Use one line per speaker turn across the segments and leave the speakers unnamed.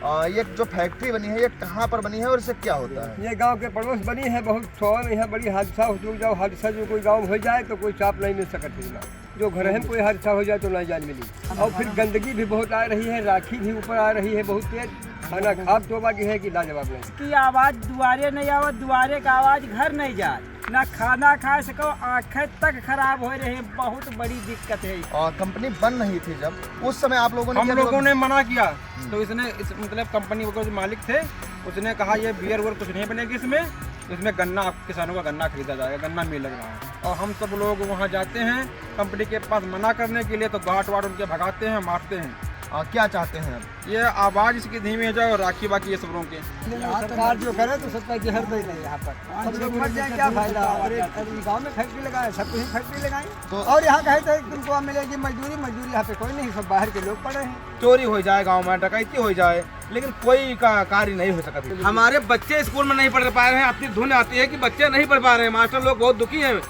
ये जो फैक्ट्री बनी है ये कहाँ पर बनी है और इससे क्या होता है?
ये गांव के पड़ोस बनी है। बहुत सौन यहाँ बड़ी हादसा हो जाओ, हादसा जो कोई गांव हो जाए तो कोई चाप नहीं मिल सकती ना। जो घर में कोई हादसा हो जाए तो नहीं जान मिली। और फिर गंदगी भी बहुत आ रही है, राखी भी ऊपर आ रही है बहुत तेज। खाना खाब तो बाकी है कि लाजवाब नहीं।
की आवाज़ दुआरे नहीं आवत, दुआरे का आवाज़ घर नहीं जाए, ना खाना खा सको, आँखें तक खराब हो रही है। बहुत बड़ी दिक्कत है।
और कंपनी बन रही थी जब, उस समय आप लोगों ने
हम लोगों ने मना किया तो इसने मतलब कंपनी के जो मालिक थे उसने कहा ये बियर वोर कुछ नहीं बनेगी इसमें गन्ना किसानों का गन्ना खरीदा जाएगा, गन्ना मिल लग रहा है। और हम सब लोग वहाँ जाते हैं कंपनी के पास मना करने के लिए तो गाँठ वाट उनके भगाते हैं, मारते हैं।
क्या चाहते हैं आप?
ये आवाज़ इसकी धीमी हो जाए और राखी बाकी ये सबरों के
सरकार जो करे तो सत्ता की हर नहीं यहाँ पर। सब लोग मर जाए क्या फायदा? और गाँव में फैक्ट्री लगाए, सब कुछ फैक्ट्री लगाए तो। और यहाँ कहे तो तुमको मिलेगी मजदूरी, मजदूरी यहाँ पे कोई नहीं, सब बाहर के लोग पड़े हैं।
चोरी हो जाए गांव में, डकैती हो जाए, लेकिन कोई का कार्य नहीं हो सकता। हमारे बच्चे स्कूल में नहीं पढ़ पा रहे हैं। अपनी धुन आती है कि बच्चे नहीं पढ़ पा रहे हैं, मास्टर लोग बहुत दुखी हैं।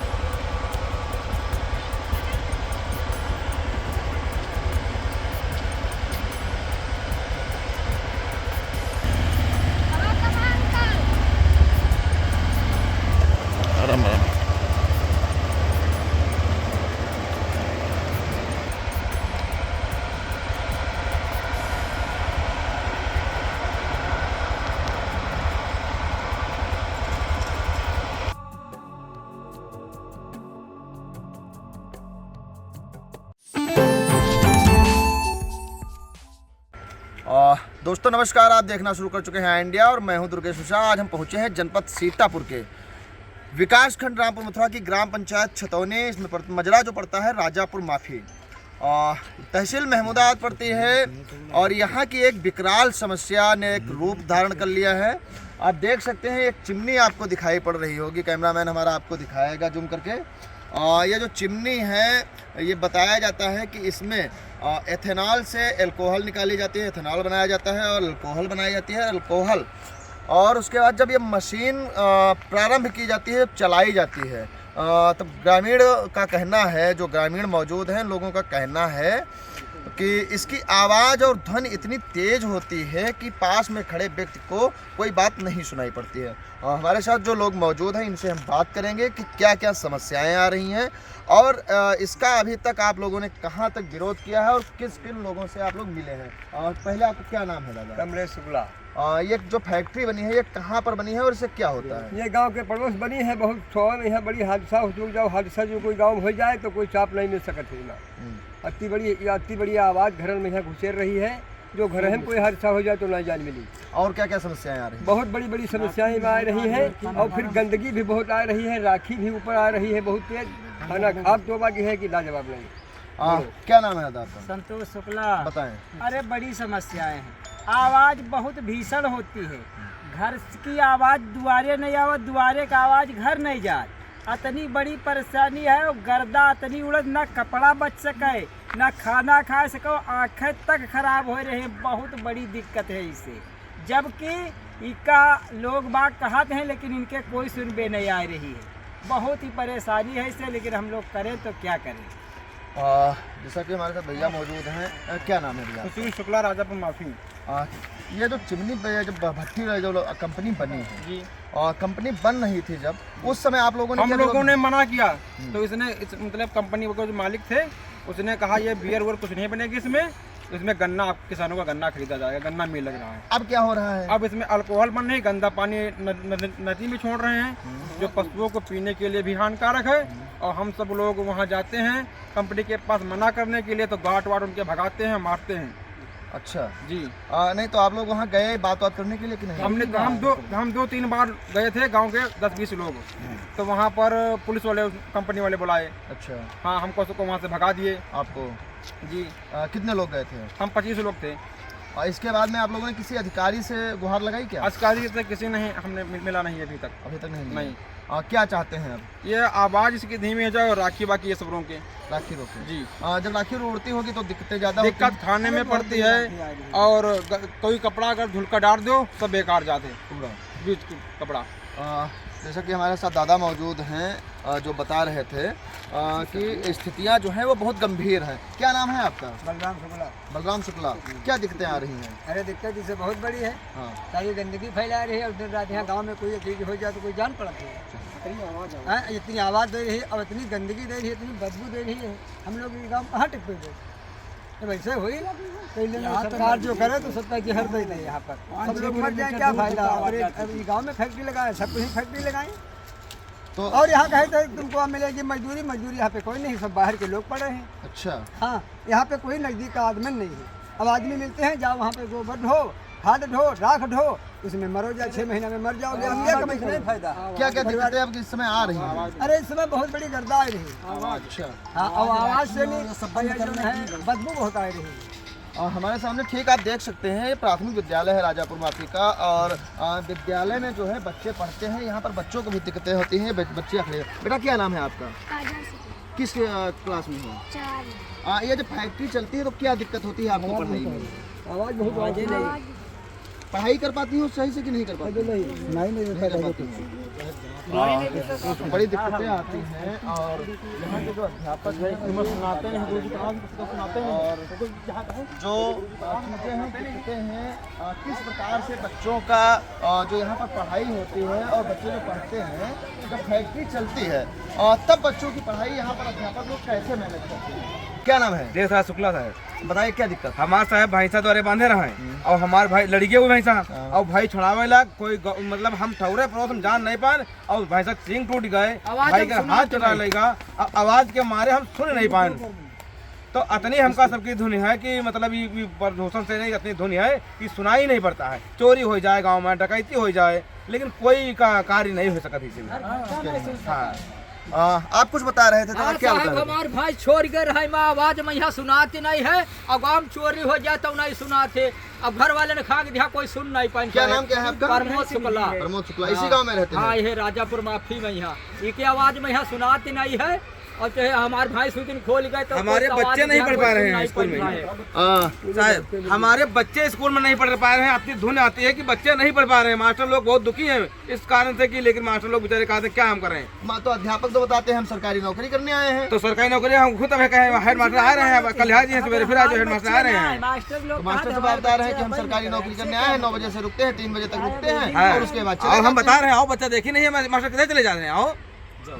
दोस्तों नमस्कार, आप देखना शुरू कर चुके हैं इंडिया और मैं हूं दुर्गेश उषा। आज हम पहुंचे हैं जनपद सीतापुर के विकास खंड रामपुर मथुरा की ग्राम पंचायत छतौनी। इसमें मजरा जो पड़ता है राजापुर माफी, तहसील महमूदाबाद पड़ती है। और यहाँ की एक विकराल समस्या ने एक रूप धारण कर लिया है। आप देख सकते हैं एक चिमनी आपको दिखाई पड़ रही होगी, कैमरामैन हमारा आपको दिखाएगा जूम करके। ये जो चिमनी है ये बताया जाता है कि इसमें एथेनॉल से अल्कोहल निकाली जाती है, एथेनॉल बनाया जाता है और अल्कोहल बनाई जाती है, अल्कोहल। और उसके बाद जब ये मशीन प्रारंभ की जाती है, चलाई जाती है, तब ग्रामीण का कहना है, जो ग्रामीण मौजूद हैं लोगों का कहना है कि इसकी आवाज़ और ध्वनि इतनी तेज़ होती है कि पास में खड़े व्यक्ति को कोई बात नहीं सुनाई पड़ती है। और हमारे साथ जो लोग मौजूद हैं इनसे हम बात करेंगे कि क्या क्या समस्याएं आ रही हैं और इसका अभी तक आप लोगों ने कहां तक विरोध किया है और किस किन लोगों से आप लोग मिले हैं। और पहले आपका क्या नाम है दादा?
कमलेश शुक्ला।
ये जो फैक्ट्री बनी है ये कहाँ पर बनी है और इससे क्या होता है?
ये गांव के पड़ोस बनी है। बहुत सौन यहाँ बड़ी हादसा हो जाओ, हादसा जो कोई गांव हो जाए तो कोई चाप नहीं मिल सकती ना। अति बड़ी आवाज़ घर में यहाँ घुसेर रही है। जो घर में कोई हादसा हो जाए तो नहीं जान मिली।
और क्या क्या समस्याएं आ रही हैं?
बहुत बड़ी बड़ी समस्याएं आ रही हैं। और फिर गंदगी भी बहुत आ रही है, राखी भी ऊपर आ रही है बहुत तेज। खाना खाब तो बाकी है कि लाजवाब नहीं।
क्या नाम है दादा आपका?
संतोष शुक्ला।
बताएं।
अरे बड़ी समस्याएं हैं, आवाज़ बहुत भीषण होती है। घर की आवाज़ दुआरे नहीं आवत, दुआरे का आवाज़ घर नहीं जाए। इतनी बड़ी परेशानी है। और गर्दा इतनी उड़द, ना कपड़ा बच सके, ना खाना खा सको, आँखें तक खराब हो रही है। बहुत बड़ी दिक्कत है इससे। जबकि इनका लोग बाग कहते हैं लेकिन इनके कोई सुनबे नहीं आ रही है। बहुत ही परेशानी है इससे, लेकिन हम लोग करें तो क्या करें।
जैसा कि हमारे साथ भैया मौजूद हैं, क्या नाम है भैया?
सुशील शुक्ला, राजापुर माफी।
ये जो चिमनी जब भट्टी जो कंपनी बनी है
जी,
और कंपनी बन रही थी जब, उस समय आप लोगों ने
हम लोगों ने मना किया तो इसने मतलब कंपनी के जो मालिक थे उसने कहा ये बियर वोर कुछ नहीं बनेगी इसमें गन्ना किसानों का गन्ना खरीदा जाएगा, गन्ना मिल लग रहा है।
अब क्या हो रहा है?
अब इसमें अल्कोहल बन रही, गंदा पानी नदी में छोड़ रहे हैं जो पशुओं को पीने के लिए भी हानिकारक है। और हम सब लोग वहाँ जाते हैं कंपनी के पास मना करने के लिए तो गाँठ वाट उनके भगाते हैं, मारते हैं।
अच्छा
जी।
नहीं तो आप लोग वहाँ गए बात करने के लिए कि नहीं?
हम दो तीन बार गए थे, गांव के 10-20 लोग। तो वहाँ पर पुलिस वाले कंपनी वाले बुलाए।
अच्छा।
हाँ, हमको सबको वहाँ से भगा दिए।
आपको?
जी।
कितने लोग गए थे?
हम 25 लोग थे।
और इसके बाद में आप लोगों ने किसी अधिकारी से गुहार लगाई क्या?
अधिकारी से किसी ने हमने मिला नहीं अभी तक।
अभी तक नहीं?
नहीं।
क्या चाहते हैं अब?
ये आवाज़ इसकी धीमी हो जाए और राखी बाकी ये सबरों के
राखी रोके।
जी।
जब राखी उड़ती होगी तो दिक्कतें ज़्यादा
दिक्कत खाने में पड़ती है। और कोई कपड़ा अगर धुल कर डाल दो सब बेकार जाते
पूरा
बीच कपड़ा।
जैसा कि हमारे साथ दादा मौजूद हैं, जो बता रहे थे कि स्थितियां जो हैं वो बहुत गंभीर हैं। क्या नाम है आपका?
बलराम शुक्ला।
बलराम शुक्ला। क्या दिक्कतें आ रही हैं?
अरे दिक्कत इससे बहुत बड़ी है।
हाँ।
ताकि गंदगी फैला रही है और दिन रात यहाँ गाँव में कोई चीज़ हो जाए तो कोई जान पड़ती है। इतनी आवाज़ दे रही है और इतनी गंदगी दे रही है, इतनी बदबू दे रही है, हम लोग ये गाँव कहाँ टिक पे तो वैसे हुई सरकार जो करे तो सत्ता की हर दे दे यहाँ पर सब लोग मर जाए, क्या फायदा। और ये गाँव में फैक्ट्री लगाए, सब कुछ फैक्ट्री लगाए
तो
और यहाँ कहे तो तुमको वहाँ मिलेगी मजदूरी, मजदूरी यहाँ पे कोई नहीं, सब बाहर के लोग पड़े हैं।
अच्छा।
हाँ, यहाँ पे कोई नज़दीक का आदमी नहीं है। अब आदमी मिलते हैं, जाओ वहाँ पे गोबर ढो, खाद ढो, राख ढो, उसमें मरो जा, 6 महीना में मर जाओगे, हम क्या कमाई नहीं फायदा।
क्या क्या दिक्कतें अब इस समय आ रही हैं?
अरे इस समय बहुत बड़ी गर्दा आ रही है।
अच्छा।
हाँ, और आवाज़ से नहीं, बदबू बहुत आ रही है।
हमारे सामने ठीक आप देख सकते हैं ये प्राथमिक विद्यालय है राजापुर माफी का, और विद्यालय में जो है बच्चे पढ़ते हैं। यहाँ पर बच्चों को भी दिक्कतें होती हैं, बच्चे अखड़े। बेटा क्या नाम है आपका? किस क्लास में हो? 4। ये जब फैक्ट्री चलती है तो क्या दिक्कत होती है आपको पढ़ाई में?
आवाज़ बहुत आवाज़ नहीं।
पढ़ाई कर पाती हो सही से कि नहीं कर पाती? तो बड़ी दिक्कतें आती हैं। और यहाँ के जो अध्यापक हैं सुनाते हैं और जो चीज़ें हैं दिक्कतें हैं, किस प्रकार से बच्चों का जो यहाँ पर पढ़ाई होती है और बच्चे जो पढ़ते हैं, जब फैक्ट्री चलती है तब बच्चों की पढ़ाई यहाँ पर अध्यापक लोग कैसे मैनेज करते हैं? क्या नाम है?
देश राज शुक्ला साहब।
बताइए क्या दिक्कत?
हमारे साहब भैंसा द्वारे बांधे रहे और हमारे भाई लड़के हुए भैंसा और भाई छुड़ावे ला कोई मतलब हम ठौरे पड़ोस हम जान नहीं पाए और भैंसा सिंग टूट गए, भाई का हाथ चुरा लेगा, आवाज के मारे हम सुन नहीं पाए। तो अतनी हमका सबकी धुन है कि मतलब ये प्रदूषण से नहीं, इतनी धुन है कि सुनाई नहीं पड़ता है। चोरी हो जाए गाँव में, डकैती हो जाए, लेकिन कोई का कार्य नहीं हो सकता इसमें। हाँ,
आप कुछ बता रहे थे तो क्या बता रहे थे?
हमारे भाई छोड़ गए रहे, माँ आवाज में यहाँ सुनाते नहीं है, अब गाँव चोरी हो जाए तो नहीं सुनाते। अब घर वाले ने खा के दिया, कोई सुन नहीं पाए।
क्या नाम क्या है आपका?
प्रमोद शुक्ला।
प्रमोद शुक्ला। इसी गांव में रहते हैं?
हाँ, ये राजापुर माफी में यहाँ एक आवाज में यहाँ सुनाते नहीं है। और चाहे हमारे भाई दिन खोल गए तो
हमारे बच्चे नहीं पढ़ पा रहे हैं स्कूल में। साहब हमारे बच्चे स्कूल में नहीं पढ़ पा रहे हैं। अपनी धुन आती है कि बच्चे नहीं पढ़ पा रहे हैं। मास्टर लोग बहुत दुखी हैं इस कारण से कि, लेकिन मास्टर लोग बेचारे कहते हैं क्या हम करें।
तो अध्यापक तो बताते हैं हम सरकारी नौकरी करने आए हैं।
तो सरकारी नौकरी हम खुद हमें कहे हेड मास्टर आ रहे हैं, कल आज सवेरे फिर आज हेड मास्टर आ रहे हैं।
मास्टर से बता रहे हैं कि हम सरकारी नौकरी करने आए हैं, 9 बजे से रुकते हैं, 3 बजे तक रुकते हैं और उसके बाद
और हम बता रहे हैं आओ बच्चा देखी नहीं है, मास्टर किधर चले जा रहे हैं, आओ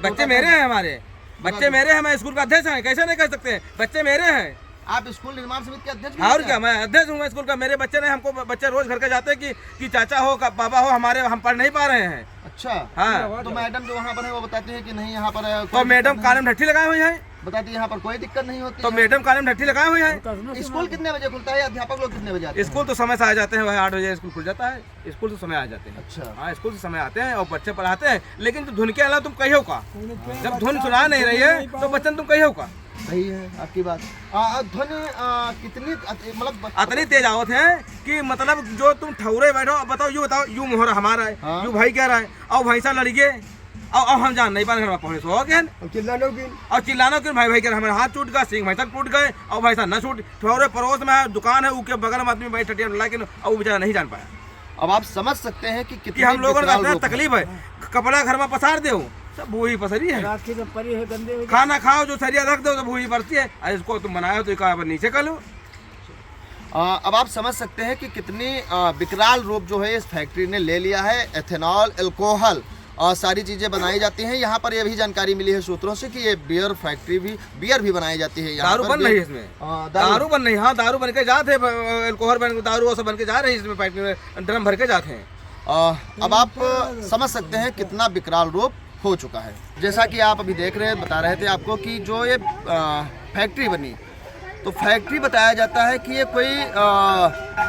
बच्चे मेरे हैं, हमारे बच्चे मेरे हैं, मैं स्कूल का अध्यक्ष हैं, कैसे नहीं कह सकते हैं, बच्चे मेरे हैं।
आप स्कूल निर्माण समिति के अध्यक्ष?
और क्या, मैं अध्यक्ष हूँ स्कूल का। मेरे बच्चे ने हमको, बच्चे रोज घर के जाते हैं कि चाचा हो बाबा हो हमारे, हम पढ़ नहीं पा रहे हैं।
अच्छा।
हाँ,
तो मैडम जो वहाँ पर है वो बताती है कि नहीं यहाँ पर
तो मैडम कालम ढट्ठी लगाए हुए हैं,
बताती है यहाँ पर कोई दिक्कत नहीं होती।
तो मैडम कालम ढट्ठी लगाए हुए हैं।
स्कूल कितने बजे खुलता है? अध्यापक लोग कितने बजे आते हैं?
स्कूल तो समय से आ जाते हैं, 8 बजे स्कूल खुल जाता है, स्कूल तो समय आ जाते हैं।
अच्छा।
हाँ, स्कूल से समय आते हैं और बच्चे पढ़ाते हैं, लेकिन धुन के अलावा तुम कहियो का, जब धुन सुना नहीं रही है तो बच्चन तुम कहियो का।
सही है आपकी बात। ध्वनि कितनी मतलब
इतनी तेज आवत है कि मतलब जो तुम ठौरे बैठो, बताओ यू बताओ, यू मोहर हमारा है,
हाँ।
यू भाई कह रहा है, और भैंसा लड़के और हम जान नहीं पा रहे, पहुंचे सो गए और चिल्लाना क्यों, भाई भाई कह रहे हमारे हाथ टूट गया, सिंह भैंसा टूट गए और भैंसा न छूट। ठौरे पड़ोस में है, दुकान है, उसके बगल में आदमी बैठ टटिया, लेकिन और वो बेचारा नहीं जान पाया।
अब आप समझ सकते हैं कि कितनी
हम लोगों
विकराल
को
रूप है।
तकलीफ है, कपड़ा घर में पसार दो सब भूही पसरी है, खाना खाओ जो सरिया रख दो तो भूही पड़ती है, इसको तुम बनाए हो तो कहा नीचे कर लो।
अब आप समझ सकते हैं कि कितनी विकराल रूप जो है इस फैक्ट्री ने ले लिया है। एथेनॉल, अल्कोहल और सारी चीज़ें बनाई जाती हैं। यहाँ पर यह भी जानकारी मिली है सूत्रों से कि ये बियर फैक्ट्री भी, बियर भी बनाई जाती है।
दारू बन रही है इसमें, दारू बन रही है। हाँ, दारू बन के जाते हैं, अल्कोहल बन, दारू वो सब बन के जा रहे हैं इसमें, फैक्ट्री में ड्रम भर के जाते हैं।
अब आप समझ सकते हैं कितना विकराल रूप हो चुका है। जैसा कि आप अभी देख रहे हैं, बता रहे थे आपको कि जो ये फैक्ट्री बनी, तो फैक्ट्री बताया जाता है कि ये कोई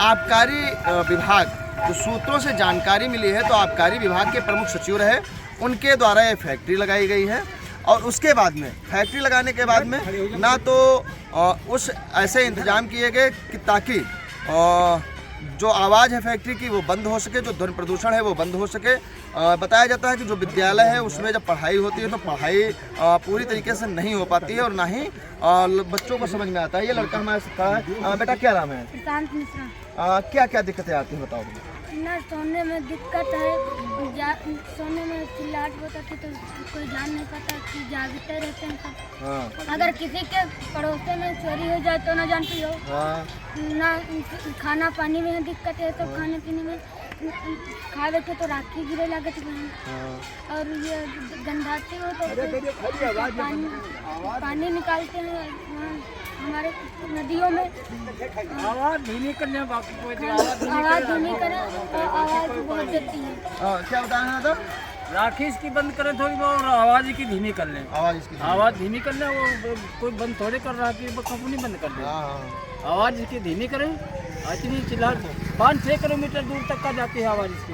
आबकारी विभाग, जो सूत्रों से जानकारी मिली है तो आबकारी विभाग के प्रमुख सचिव रहे, उनके द्वारा ये फैक्ट्री लगाई गई है। और उसके बाद में फैक्ट्री लगाने के बाद में ना तो उस ऐसे इंतजाम किए गए कि ताकि जो आवाज़ है फैक्ट्री की वो बंद हो सके, जो ध्वनि प्रदूषण है वो बंद हो सके। बताया जाता है कि जो विद्यालय है उसमें जब पढ़ाई होती है तो पढ़ाई पूरी तरीके से नहीं हो पाती है और ना ही बच्चों को समझ में आता है। ये लड़का हमारे साथ है। बेटा क्या नाम है?
प्रशांत मिश्रा।
क्या क्या दिक्कतें आती हैं बताओ।
ना सोने में दिक्कत है, सोने में चिल्लाहट होता थी तो कोई जान नहीं पाता कि जागते रहते हैं सब। अगर किसी के पड़ोसे में चोरी हो जाए तो ना जानती हो, ना खाना पानी में दिक्कत है, सब खाने पीने में खा लेते तो राखी गिरे लगे थे और ये गंधाती हो तो पानी निकालते हैं हमारे नदियों में।
आवाज़ धीमी करने
आवाज़ धीमी करें और आवाज़ बहुत देती है।
क्या बताना था?
राखी इसकी बंद करें थोड़ी बहुत और आवाज़ की धीमी कर लें।
आवाज़ इसकी
आवाज़ धीमी कर लें, वो कोई बंद थोड़े कर रहा कि वो कंपनी बंद कर दे। आवाज़ इसकी धीमी करें, इतनी चिल्लाहट 5-6 किलोमीटर दूर तक का जाती है आवाज़ इसकी।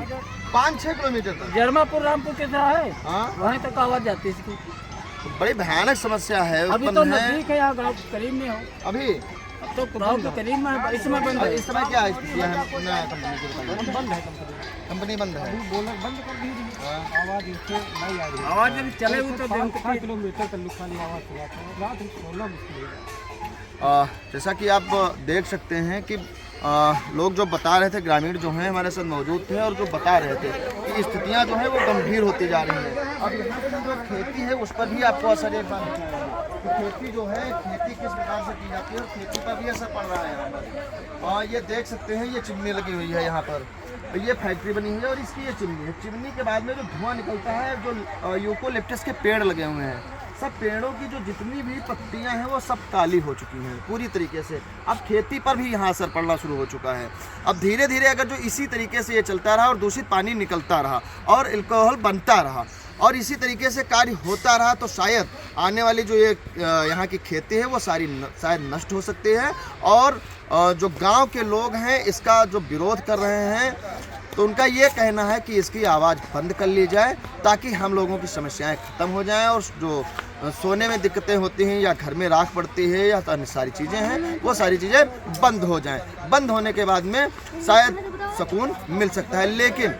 5-6 किलोमीटर तक?
जरमापुर रामपुर के जहाँ है
हाँ,
वहीं तक आवाज़ जाती है इसकी।
तो बड़ी भयानक समस्या है।
अभी तो नजदीक है, यहाँ गाँव करीब में हो,
अभी
अब तो गाँव के करीब में है, इस समय बंद है।
इस समय क्या स्थितियाँ हैं कंपनी की?
बंद है
कंपनी बंद है।
बंद कर दी आवाज इससे नहीं आ रही।
आवाज़ जब चले हुए तो
5 किलोमीटर तक खाली आवाज चलाता है, रात सोना मुश्किल है।
जैसा कि आप देख सकते हैं कि लोग जो बता रहे थे, ग्रामीण जो हैं हमारे साथ मौजूद थे और जो बता रहे थे कि स्थितियां जो हैं वो गंभीर होती जा रही हैं। अब यहाँ पर जो खेती है उस पर भी आपको असर एक बार दिखेगा कि खेती जो है, खेती किस प्रकार से की जाती है और खेती पर भी असर पड़ रहा है यहाँ पर। और ये देख सकते हैं, ये चिमनी लगी हुई है यहाँ पर, ये फैक्ट्री बनी हुई है और इसकी ये चिमनी है। चिमनी के बाद में जो धुआं निकलता है, जो यूकोलिप्टस के पेड़ लगे हुए हैं, सब पेड़ों की जो जितनी भी पत्तियां हैं वो सब काली हो चुकी हैं पूरी तरीके से। अब खेती पर भी यहाँ असर पड़ना शुरू हो चुका है। अब धीरे धीरे अगर जो इसी तरीके से ये चलता रहा और दूषित पानी निकलता रहा और अल्कोहल बनता रहा और इसी तरीके से कार्य होता रहा तो शायद आने वाली जो ये यहाँ की खेती है वो सारी शायद नष्ट हो सकती है। और जो गाँव के लोग हैं इसका जो विरोध कर रहे हैं तो उनका ये कहना है कि इसकी आवाज़ बंद कर ली जाए ताकि हम लोगों की समस्याएं ख़त्म हो जाएं और जो सोने में दिक्कतें होती हैं या घर में राख पड़ती है या अन्य सारी चीज़ें हैं वो सारी चीज़ें बंद हो जाएं। बंद होने के बाद में शायद सुकून मिल सकता है, लेकिन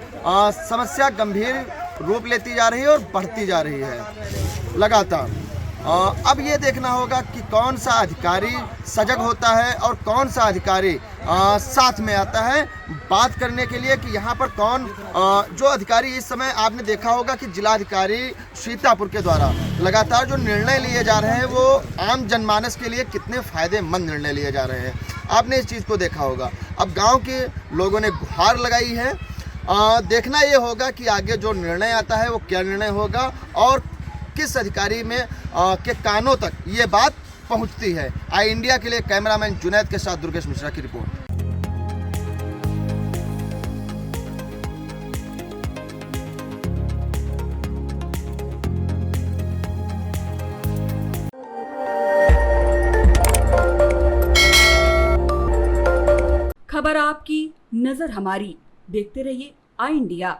समस्या गंभीर रूप लेती जा रही है और बढ़ती जा रही है लगातार। अब ये देखना होगा कि कौन सा अधिकारी सजग होता है और कौन सा अधिकारी साथ में आता है बात करने के लिए कि यहाँ पर कौन जो अधिकारी इस समय आपने देखा होगा कि जिलाधिकारी सीतापुर के द्वारा लगातार जो निर्णय लिए जा रहे हैं वो आम जनमानस के लिए कितने फ़ायदेमंद निर्णय लिए जा रहे हैं, आपने इस चीज़ को देखा होगा। अब गाँव के लोगों ने गुहार लगाई है, देखना ये होगा कि आगे जो निर्णय आता है वो क्या निर्णय होगा और किस अधिकारी में के कानों तक ये बात पहुंचती है। आई इंडिया के लिए कैमरामैन जुनैद के साथ दुर्गेश मिश्रा की रिपोर्ट।
खबर आपकी, नजर हमारी। देखते रहिए आई इंडिया।